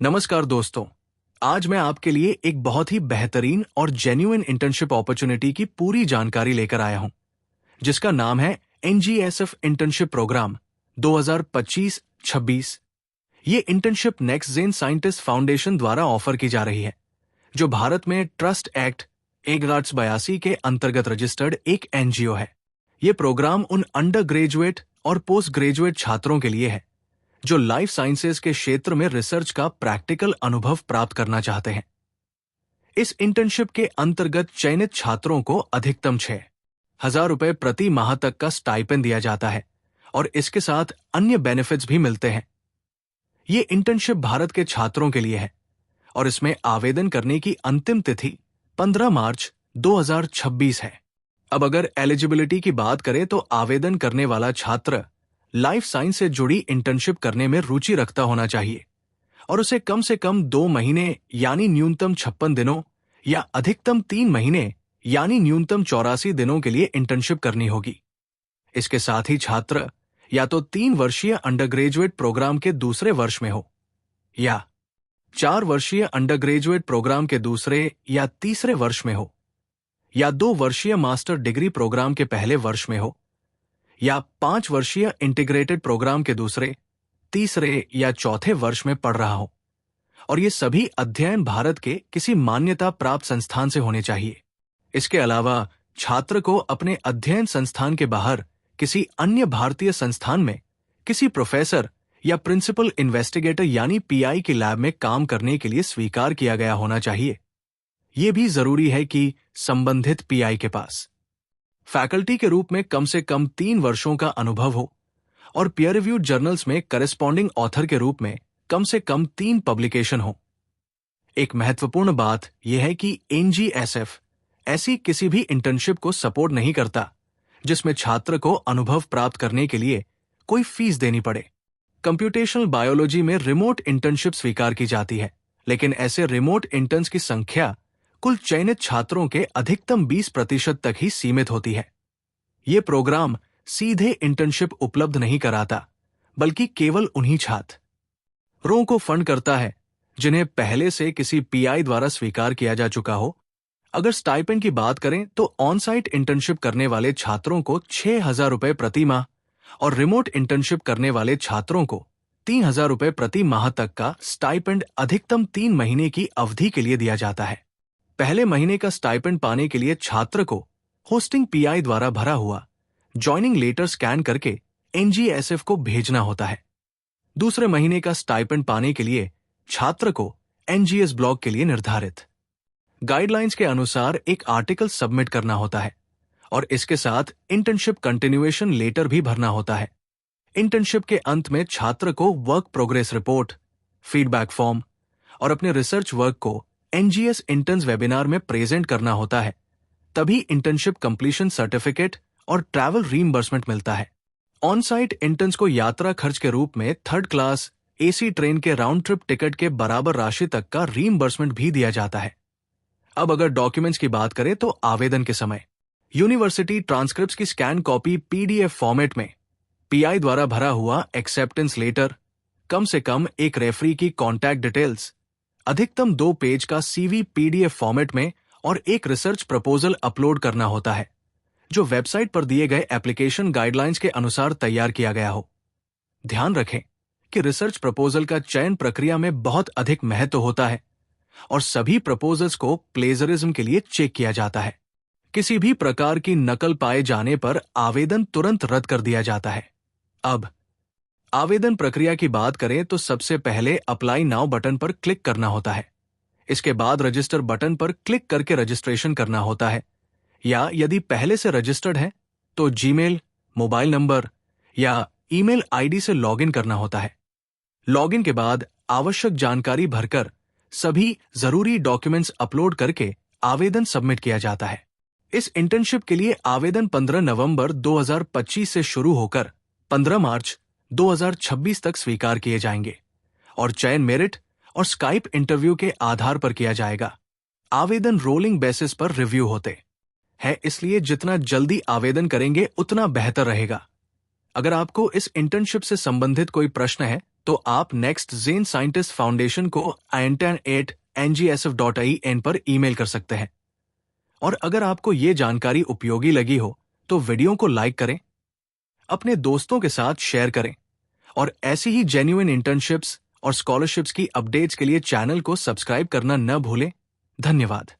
नमस्कार दोस्तों। आज मैं आपके लिए एक बहुत ही बेहतरीन और जेन्युइन इंटर्नशिप अपॉर्चुनिटी की पूरी जानकारी लेकर आया हूं, जिसका नाम है NGSF इंटर्नशिप प्रोग्राम 2025-26। ये internship next gen scientist foundation द्वारा ऑफर की जा रही है, जो भारत में ट्रस्ट एक्ट 1982 के अंतर्गत रजिस्टर्ड एक NGO है। ये प्रोग्राम उन अंडर ग्रेजुएट और पोस्ट ग्रेजुएट छात्रों के लिए है जो लाइफ साइंसेज के क्षेत्र में रिसर्च का प्रैक्टिकल अनुभव प्राप्त करना चाहते हैं। इस इंटर्नशिप के अंतर्गत चयनित छात्रों को अधिकतम 6,000 रुपए प्रति माह तक का स्टाइपेंड दिया जाता है और इसके साथ अन्य बेनिफिट्स भी मिलते हैं। ये इंटर्नशिप भारत के छात्रों के लिए है और इसमें आवेदन करने की अंतिम तिथि 15 मार्च 2026 है। अब अगर एलिजिबिलिटी की बात करें तो आवेदन करने वाला छात्र लाइफ साइंस से जुड़ी इंटर्नशिप करने में रुचि रखता होना चाहिए और उसे कम से कम 2 महीने यानी न्यूनतम 56 दिनों या अधिकतम 3 महीने यानी न्यूनतम 84 दिनों के लिए इंटर्नशिप करनी होगी। इसके साथ ही छात्र या तो 3 वर्षीय अंडर ग्रेजुएट प्रोग्राम के दूसरे वर्ष में हो या 4 वर्षीय अंडर ग्रेजुएट प्रोग्राम के दूसरे या तीसरे वर्ष में हो या 2 वर्षीय मास्टर डिग्री प्रोग्राम के पहले वर्ष में हो या 5 वर्षीय इंटीग्रेटेड प्रोग्राम के दूसरे, तीसरे या चौथे वर्ष में पढ़ रहा हो और ये सभी अध्ययन भारत के किसी मान्यता प्राप्त संस्थान से होने चाहिए। इसके अलावा छात्र को अपने अध्ययन संस्थान के बाहर किसी अन्य भारतीय संस्थान में किसी प्रोफेसर या प्रिंसिपल इन्वेस्टिगेटर यानी PI की लैब में काम करने के लिए स्वीकार किया गया होना चाहिए। ये भी जरूरी है कि संबंधित PI के पास फैकल्टी के रूप में कम से कम 3 वर्षों का अनुभव हो और पीयर रिव्यूड जर्नल्स में करेस्पॉन्डिंग ऑथर के रूप में कम से कम 3 पब्लिकेशन हो। एक महत्वपूर्ण बात यह है कि NGSF ऐसी किसी भी इंटर्नशिप को सपोर्ट नहीं करता जिसमें छात्र को अनुभव प्राप्त करने के लिए कोई फीस देनी पड़े। कंप्यूटेशनल बायोलॉजी में रिमोट इंटर्नशिप स्वीकार की जाती है, लेकिन ऐसे रिमोट इंटर्न्स की संख्या कुल चयनित छात्रों के अधिकतम 20% तक ही सीमित होती है। ये प्रोग्राम सीधे इंटर्नशिप उपलब्ध नहीं कराता, बल्कि केवल उन्हीं छात्रों को फंड करता है जिन्हें पहले से किसी PI द्वारा स्वीकार किया जा चुका हो। अगर स्टाइपेंड की बात करें तो ऑन साइट इंटर्नशिप करने वाले छात्रों को 6,000 रुपए प्रति माह और रिमोट इंटर्नशिप करने वाले छात्रों को 3,000 रुपए प्रति माह तक का स्टाइपेंड अधिकतम 3 महीने की अवधि के लिए दिया जाता है। पहले महीने का स्टाइपेंड पाने के लिए छात्र को होस्टिंग PI द्वारा भरा हुआ ज्वाइनिंग लेटर स्कैन करके NGSF को भेजना होता है। दूसरे महीने का स्टाइपेंड पाने के लिए छात्र को NGS ब्लॉक के लिए निर्धारित गाइडलाइंस के अनुसार एक आर्टिकल सबमिट करना होता है और इसके साथ इंटर्नशिप कंटिन्यूएशन लेटर भी भरना होता है। इंटर्नशिप के अंत में छात्र को work progress report, feedback form और अपने रिसर्च वर्क को NGS इंटर्न्स वेबिनार में प्रेजेंट करना होता है। तभी इंटर्नशिप कंप्लीशन सर्टिफिकेट और ट्रैवल रीइंबर्समेंट मिलता है। ऑन साइट इंटर्न्स को यात्रा खर्च के रूप में 3rd क्लास AC ट्रेन के राउंड ट्रिप टिकट के बराबर राशि तक का रीइंबर्समेंट भी दिया जाता है। अब अगर डॉक्यूमेंट्स की बात करें तो आवेदन के समय यूनिवर्सिटी ट्रांसक्रिप्ट्स की स्कैन कॉपी PDF फॉर्मेट में, PI द्वारा भरा हुआ एक्सेप्टेंस लेटर, कम से कम एक रेफरी की कॉन्टैक्ट डिटेल्स, अधिकतम 2 पेज का CV PDF फॉर्मेट में और एक रिसर्च प्रपोजल अपलोड करना होता है, जो वेबसाइट पर दिए गए एप्लीकेशन गाइडलाइंस के अनुसार तैयार किया गया हो। ध्यान रखें कि रिसर्च प्रपोजल का चयन प्रक्रिया में बहुत अधिक महत्व होता है और सभी प्रपोजल्स को प्लेजरिज्म के लिए चेक किया जाता है। किसी भी प्रकार की नकल पाए जाने पर आवेदन तुरंत रद्द कर दिया जाता है। अब आवेदन प्रक्रिया की बात करें तो सबसे पहले अप्लाई नाउ बटन पर क्लिक करना होता है। इसके बाद रजिस्टर बटन पर क्लिक करके रजिस्ट्रेशन करना होता है, या यदि पहले से रजिस्टर्ड है तो जीमेल, मोबाइल नंबर या ईमेल ID से लॉगिन करना होता है। लॉगिन के बाद आवश्यक जानकारी भरकर सभी जरूरी डॉक्यूमेंट्स अपलोड करके आवेदन सबमिट किया जाता है। इस इंटर्नशिप के लिए आवेदन 15 नवंबर 2025 से शुरू होकर 15 मार्च 2026 तक स्वीकार किए जाएंगे और चयन मेरिट और स्काइप इंटरव्यू के आधार पर किया जाएगा। आवेदन रोलिंग बेसिस पर रिव्यू होते हैं, इसलिए जितना जल्दी आवेदन करेंगे उतना बेहतर रहेगा। अगर आपको इस इंटर्नशिप से संबंधित कोई प्रश्न है तो आप नेक्स्ट जेन साइंटिस्ट फाउंडेशन को intan@ngsf.in पर ईमेल कर सकते हैं। और अगर आपको ये जानकारी उपयोगी लगी हो तो वीडियो को लाइक करें, अपने दोस्तों के साथ शेयर करें और ऐसी ही जेन्युइन इंटर्नशिप्स और स्कॉलरशिप्स की अपडेट्स के लिए चैनल को सब्सक्राइब करना न भूलें। धन्यवाद।